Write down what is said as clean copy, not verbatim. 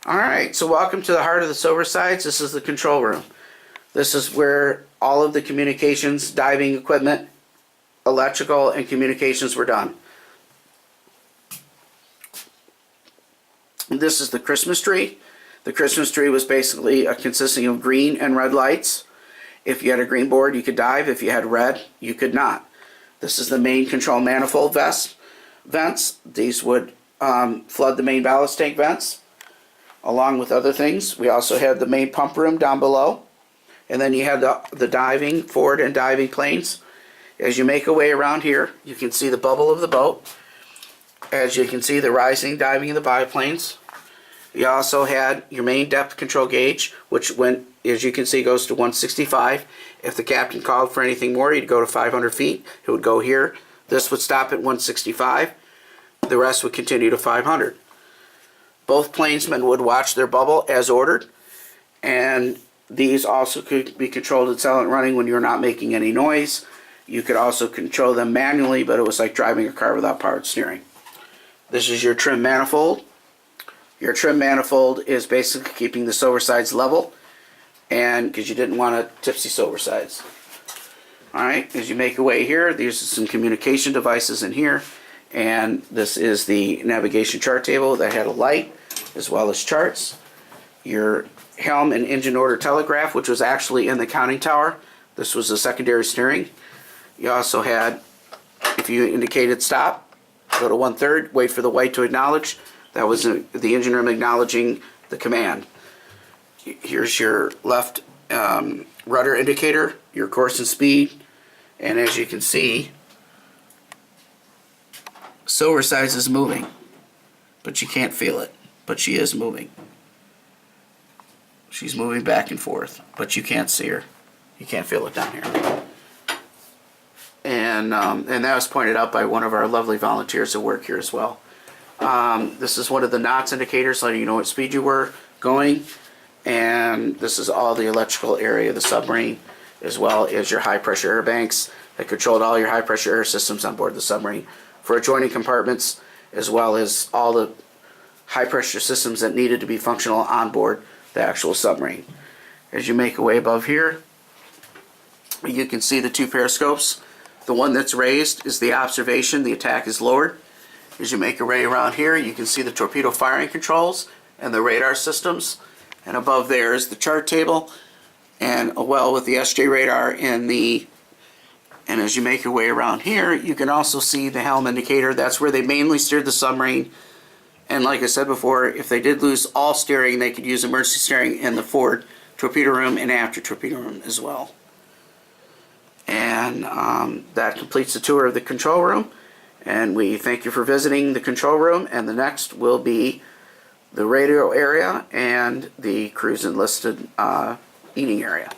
Alright, so welcome to the heart of the Silversides. This is the control room. This is where all of the communications, diving equipment, electrical, and communications were done. This is the Christmas tree. The Christmas tree was basically consisting of green and red lights. If you had a green board, you could dive. If you had red, you could not. This is the main control manifold vents. These would flood the main ballast tank vents, along with other things. We also had the main pump room down below. And then you had the diving, forward and diving planes. As you make your way around here, you can see the bubble of the boat. As you can see, the rising, diving of the biplanes. You also had your main depth control gauge, which went, as you can see, goes to 165. If the captain called for anything more, you'd go to 500 feet. It would go here. This would stop at 165. The rest would continue to 500. Both planesmen would watch their bubble as ordered, and these also could be controlled at silent running when you're not making any noise. You could also control them manually, but it was like driving a car without powered steering. This is your trim manifold. Your trim manifold is basically keeping the Silversides level, and because you didn't want a tipsy Silversides. Alright, as you make your way here, these are some communication devices in here, and this is the navigation chart table that had a light as well as charts. Your helm and engine order telegraph, which was actually in the conning tower. This was the secondary steering. You also had, if you indicated stop, go to 1/3, wait for the white to acknowledge. That was the engine room acknowledging the command. Here's your left rudder indicator, your course and speed, and as you can see, Silversides is moving, but you can't feel it, but she is moving. She's moving back and forth, but you can't see her. You can't feel it down here. And that was pointed out by one of our lovely volunteers that work here as well. This is one of the knots indicators, letting you know what speed you were going. And this is all the electrical area of the submarine, as well as your high pressure air banks that controlled all your high pressure air systems on board the submarine for adjoining compartments, as well as all the high pressure systems that needed to be functional on board the actual submarine. As you make your way above here, you can see the two periscopes. The one that's raised is the observation, the attack is lowered. As you make your way around here, you can see the torpedo firing controls and the radar systems. And above there is the chart table, and a well with the SJ radar and as you make your way around here, you can also see the helm indicator. That's where they mainly steered the submarine. And like I said before, if they did lose all steering, they could use emergency steering in the forward torpedo room and after torpedo room as well. And that completes the tour of the control room. And we thank you for visiting the control room. And the next will be the radio area and the cruise enlisted eating area.